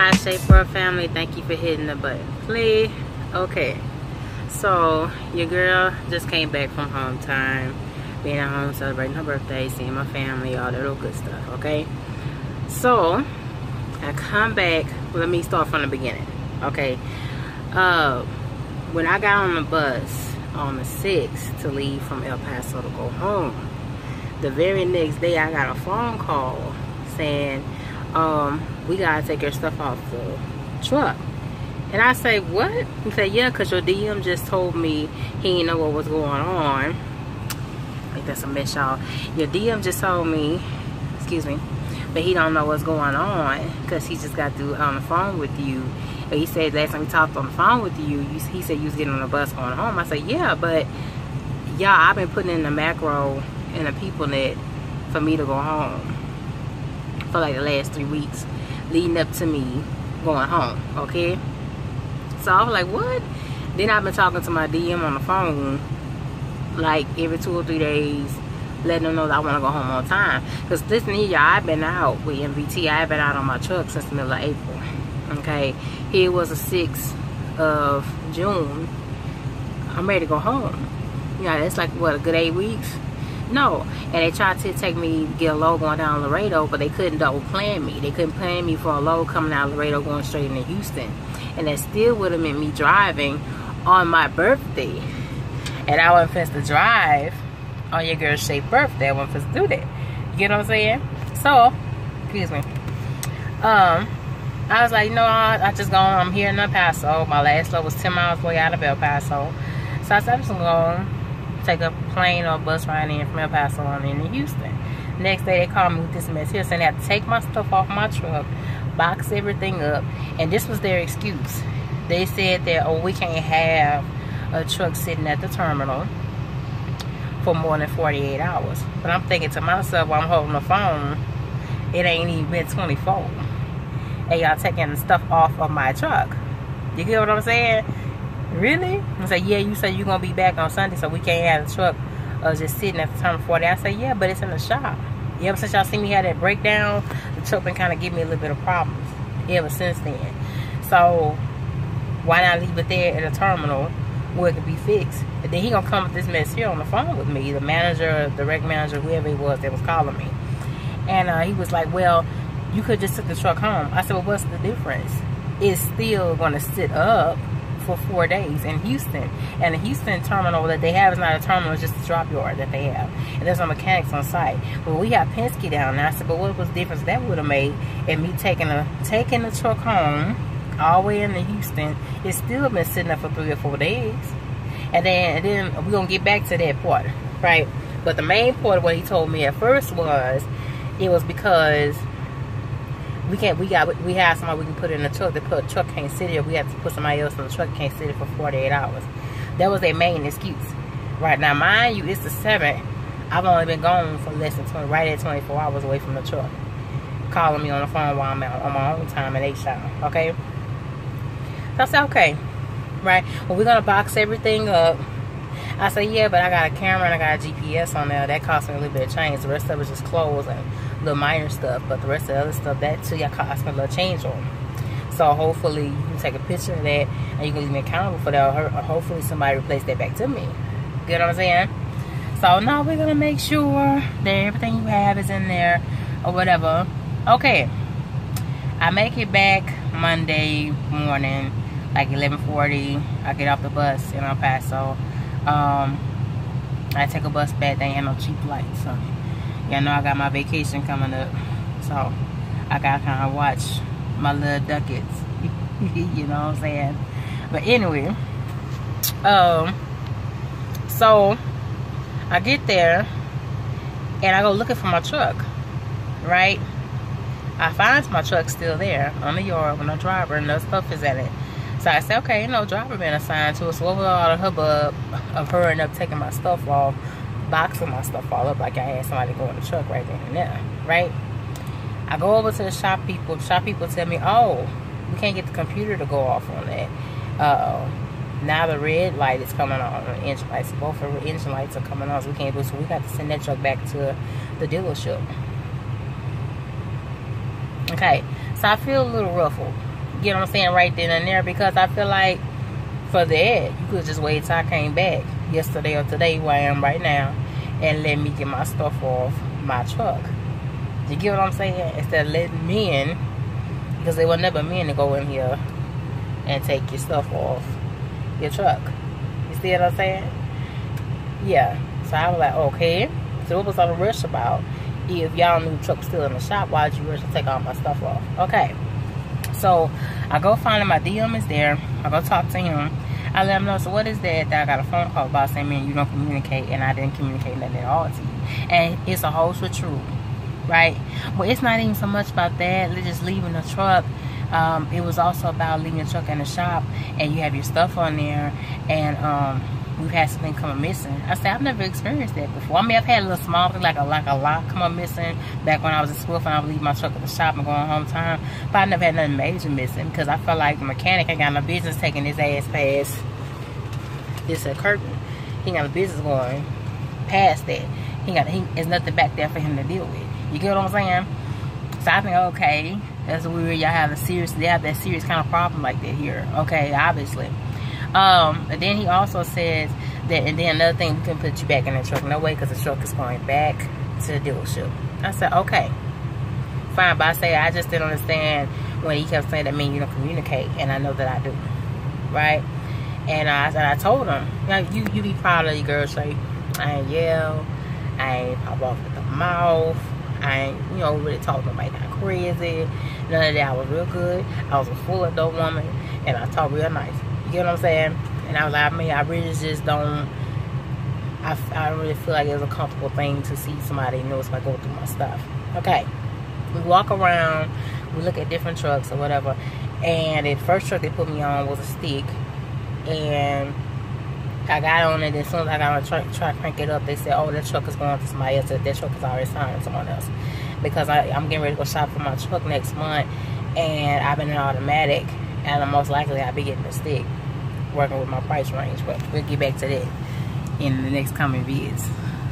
Hi Shape World family, thank you for hitting the button. Play. Okay, so your girl just came back from home time, being at home celebrating her birthday, seeing my family, all that little good stuff. Okay, so I come back. Well, let me start from the beginning. Okay, when I got on the bus on the 6th to leave from El Paso to go home, the very next day I got a phone call saying, we gotta take your stuff off the truck. And I say, what? He said, yeah, because your DM just told me he didn't know what was going on. I think that's a mess, y'all. Your DM just told me, excuse me, but he don't know what's going on because he just got through on the phone with you. But he said last time we talked on the phone with you, he said you was getting on the bus going home. I said, yeah, but y'all, I've been putting in the macro and the people net for me to go home for like the last 3 weeks leading up to me going home. Okay, so I was like, what? Then I've been talking to my DM on the phone like every 2 or 3 days, letting them know that I want to go home on time. Because listen here, y'all, I've been out with MVT. I've been out on my truck since the middle of April. Okay, here was the 6th of June. I'm ready to go home. Yeah, that's like what, a good 8 weeks. No, and they tried to take me to get a load going down Laredo, but they couldn't double plan me. They couldn't plan me for a load coming out of Laredo going straight into Houston. And that still would have meant me driving on my birthday. And I wasn't supposed to drive on your girl's Shape birthday. I wasn't supposed to do that. You get what I'm saying? So, excuse me. I was like, no, I just going, I'm here in El Paso. My last load was 10 miles away out of El Paso. So I said, I'm just going to take a plane or bus ride in from El Paso on into Houston. Next day they called me with this mess here, saying they had to take my stuff off my truck, box everything up, and this was their excuse. They said that, oh, we can't have a truck sitting at the terminal for more than 48 hours. But I'm thinking to myself while I'm holding the phone, it ain't even been 24. And y'all taking the stuff off of my truck. You get what I'm saying? Really? I said, yeah, you said you're going to be back on Sunday, so we can't have the truck just sitting at the terminal 40. I said, yeah, but it's in the shop. Ever since y'all see me have that breakdown, the truck been kind of giving me a little bit of problems ever since then. So why not leave it there at the terminal where it could be fixed? And then he going to come with this mess here on the phone with me, the manager, the rec manager, whoever it was that was calling me. And he was like, well, you could just take the truck home. I said, well, what's the difference? It's still going to sit up for 4 days in Houston, and the Houston terminal that they have is not a terminal, it's just a drop yard that they have, and there's no mechanics on site. But we got Penske down there. I said, but what was the difference that would have made in me taking the truck home all the way into Houston? It's still been sitting up for 3 or 4 days, and then we're gonna get back to that part, right? But the main part of what he told me at first was it was because we have somebody we can put in the truck. The truck can't sit here. We have to put somebody else in the truck, can't sit here for 48 hours. That was their main excuse. Right now, mind you, it's the 7th. I've only been gone for less than 20, right at 24 hours away from the truck. Calling me on the phone while I'm out on my own time at ig-shapeworld. Okay. So I said, okay, right. Well, we're gonna box everything up. I said, yeah, but I got a camera and I got a GPS on there. That cost me a little bit of change. The rest of it was just clothes and little minor stuff. But the rest of the other stuff, that too, y'all cost me a little change on. So hopefully you can take a picture of that and you can leave me accountable for that. Or hopefully somebody replace that back to me. Get what I'm saying? So now we're going to make sure that everything you have is in there or whatever. Okay. I make it back Monday morning, like 11:40. I get off the bus in El Paso. I take a bus back. They ain't no cheap flights, so y'all know I got my vacation coming up, so I gotta kind of watch my little ducats. You know what I'm saying? But anyway, so I get there and I go looking for my truck. Right? I find my truck still there on the yard with no driver and no stuff is in it. So I said, okay, no driver been assigned to us. So what was all the hubbub of hurrying up, taking my stuff off, boxing my stuff all up like I had somebody go in the truck right then and there, right? I go over to the shop people. Shop people tell me, oh, we can't get the computer to go off on that. Now the red light is coming on, the engine lights. Both of the engine lights are coming on, so we can't do it. So we got to send that truck back to the dealership. Okay, so I feel a little ruffled, You know what I'm saying? Right then and there, because I feel like for that, you could just wait till I came back yesterday or today, where I am right now, and let me get my stuff off my truck. You get what I'm saying? Instead of letting men, because there were never men to go in here and take your stuff off your truck. You see what I'm saying? Yeah. So I was like, okay. So what was all the rush about? If y'all knew the truck was still in the shop, why'd you rush to take all my stuff off? Okay. So I go find him. My DM is there. I go talk to him. I let him know. So what is that I got a phone call about saying, man, you don't communicate, and I didn't communicate nothing at all to you. And it's a whole truth, right? Well, it's not even so much about that. They're just leaving the truck. It was also about leaving the truck in the shop, and you have your stuff on there, and we've had something come missing. I said, I've never experienced that before. I mean, I've had a little small thing, like a lock come up missing back when I was in school, and I would leave my truck at the shop and going home time. But I never had nothing major missing, because I felt like the mechanic ain't got no business taking his ass past this curtain. He ain't got no business going past that. There's nothing back there for him to deal with. You get what I'm saying? So I think, okay, that's weird. Y'all have they have that serious kind of problem like that here. Okay, obviously. And then he also says that, and then another thing, we can put you back in the truck. No way, because the truck is going back to the dealership. I said, okay, fine. But I just didn't understand when he kept saying that mean you don't communicate, and I know that I do, right? And I told him, you be proud of your girl, Shay. I ain't yell, I ain't pop off with the mouth, I ain't, really talk to nobody kind of crazy. None of that. I was real good. I was a full adult woman, and I talk real nice. You get what I'm saying? And I was like, I really just don't. I really feel like it was a comfortable thing to see somebody knows if I go through my stuff. Okay, we walk around, we look at different trucks or whatever, and the first truck they put me on was a stick, and I got on it. As soon as I got on the truck, try to crank it up, they said, oh, that truck is going to somebody else. That truck is already signed to someone else. Because I'm getting ready to go shop for my truck next month, and I've been in automatic, and most likely I'll be getting a stick, working with my price range. But we'll get back to that in the next coming vids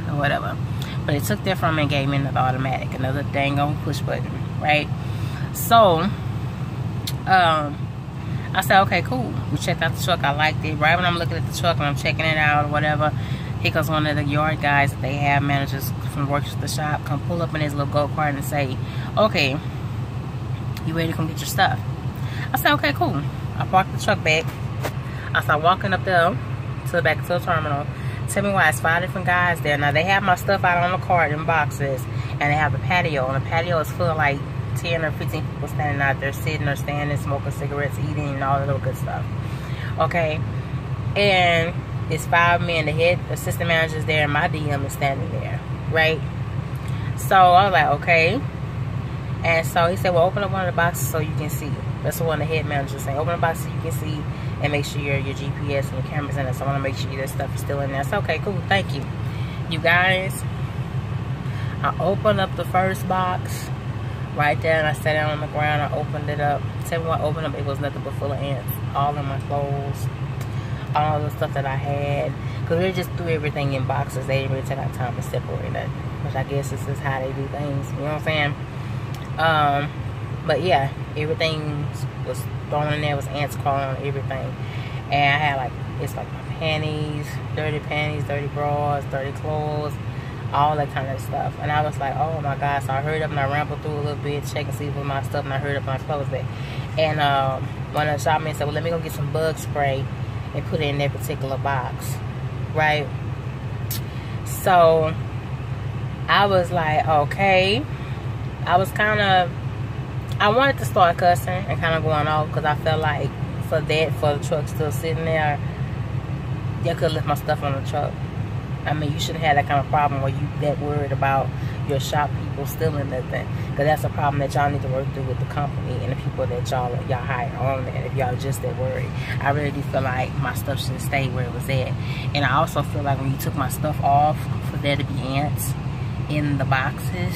or whatever. But it took that from me and gave me another automatic, another dang on push button, right? So I said, okay, cool. We checked out the truck. I liked it. Right when I'm looking at the truck and I'm checking it out or whatever, here comes one of the yard guys that they have, managers from works at the shop, come pull up in his little go-kart and say, okay, you ready to come get your stuff? I said, okay, cool. I parked the truck back. I started walking up there to the back to the terminal. Tell me why it's 5 different guys there. Now, they have my stuff out on the cart in boxes, and they have the patio. And the patio is full of like 10 or 15 people standing out there, sitting or standing, smoking cigarettes, eating, and all that little good stuff. Okay? And it's 5 men. The head assistant manager is there, and my DM is standing there. Right? So, I was like, okay. And so, he said, well, open up one of the boxes so you can see. That's what one of the head managers saying. Open the box so you can see, and make sure your GPS and your camera's in it. So I want to make sure that stuff is still in there. So, okay, cool. Thank you. You guys, I opened up the first box right there, and I sat down on the ground. I opened it up. Tell me what I opened up, it was nothing but full of ants. All in my clothes, all the stuff that I had. Because they just threw everything in boxes. They didn't really take our time to separate it. Which I guess this is how they do things. You know what I'm saying? But yeah, everything was thrown in there. Was ants crawling on everything. And I had like, it's like my panties, dirty bras, dirty clothes, all that kind of stuff. And I was like, oh my God. So I hurried up and I rambled through a little bit, check and see what my stuff, and I hurried up and I closed it. And one of the shopmen said, well, let me go get some bug spray and put it in that particular box. Right? So I was like, okay. I wanted to start cussing and kind of going off, because I felt like for the truck still sitting there, you could have left my stuff on the truck. I mean, you shouldn't have that kind of problem where you that worried about your shop people stealing nothing, because that's a problem that y'all need to work through with the company and the people that y'all hire on that. If y'all just that worried, I really do feel like my stuff should stay where it was at. And I also feel like when you took my stuff off, for there to be ants in the boxes,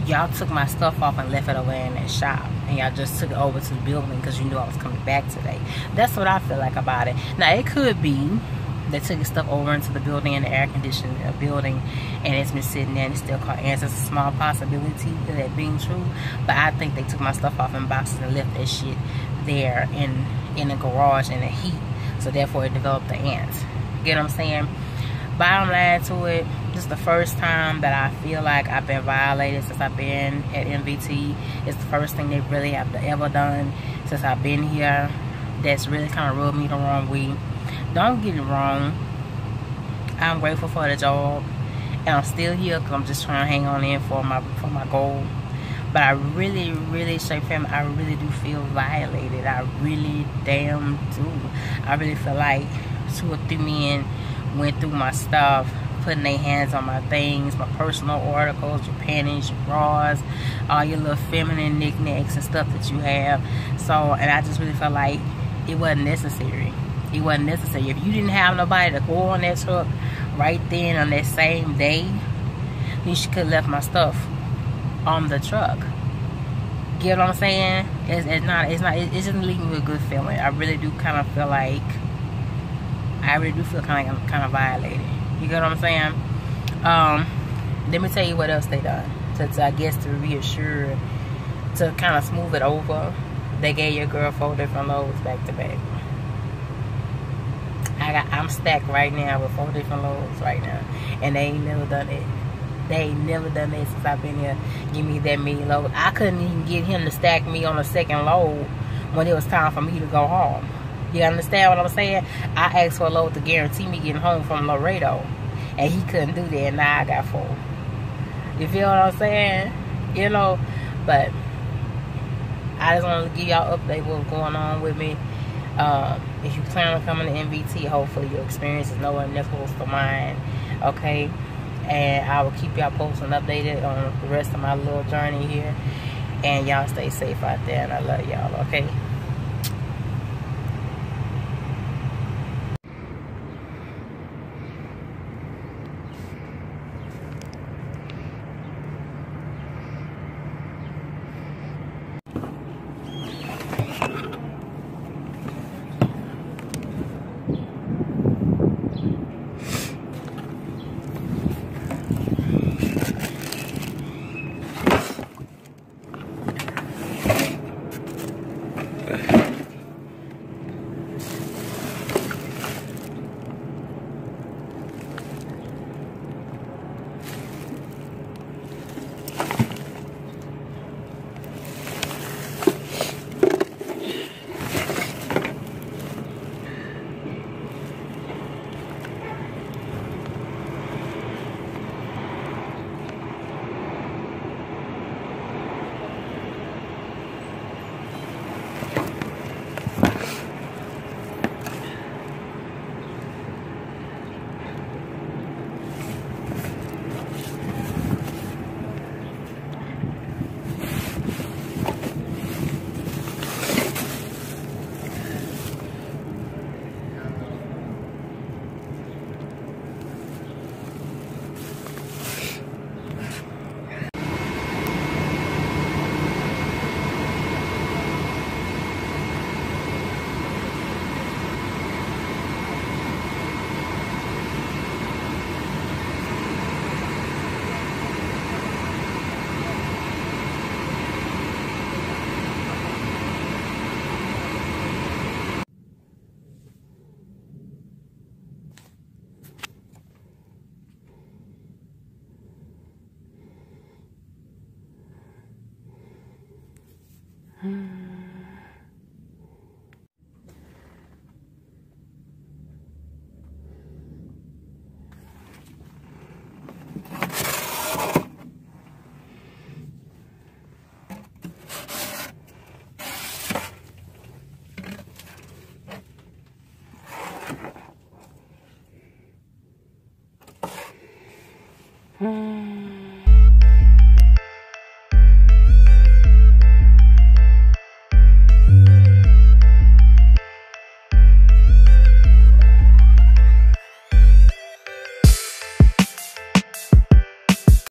y'all took my stuff off and left it away in that shop, and y'all just took it over to the building because you knew I was coming back today. That's what I feel like about it. Now, it could be they took your stuff over into the building, in the air conditioned building, and it's been sitting there and it's still caught ants. It's a small possibility of that being true, but I think they took my stuff off in boxes and left that shit there in the garage in the heat, so therefore it developed the ants. Get what I'm saying? Bottom line to it, this is the first time that I feel like I've been violated since I've been at MVT. It's the first thing they really have ever done since I've been here that's really kind of rubbed me the wrong way. Don't get it wrong, I'm grateful for the job, and I'm still here because I'm just trying to hang on in for my goal. But I really, Shape family, I really do feel violated. I really damn do. I really feel like 2 or 3 men went through my stuff, putting their hands on my things, my personal articles, your panties, your bras, all your little feminine knickknacks and stuff that you have. So, and I just really felt like it wasn't necessary. It wasn't necessary. If you didn't have nobody to go on that truck right then on that same day, then you could have left my stuff on the truck. Get what I'm saying? It just leaves me with a good feeling. I really do kind of feel like, I really do feel kind of violated. You get what I'm saying? Let me tell you what else they done. To I guess to reassure, to kind of smooth it over, they gave your girl 4 different loads back to back. I'm stacked right now with 4 different loads right now, and they ain't never done it. They ain't never done that since I've been here. Give me that many loads. I couldn't even get him to stack me on the 2nd load when it was time for me to go home. You understand what I'm saying? I asked for a load to guarantee me getting home from Laredo, and he couldn't do that, and now I got 4. You feel what I'm saying? You know, but I just wanted to give y'all update what's going on with me. If you plan on coming to MVT, hopefully your experience is nowhere near close to mine. Okay? And I will keep y'all posted and updated on the rest of my little journey here. And y'all stay safe out there, and I love y'all, okay?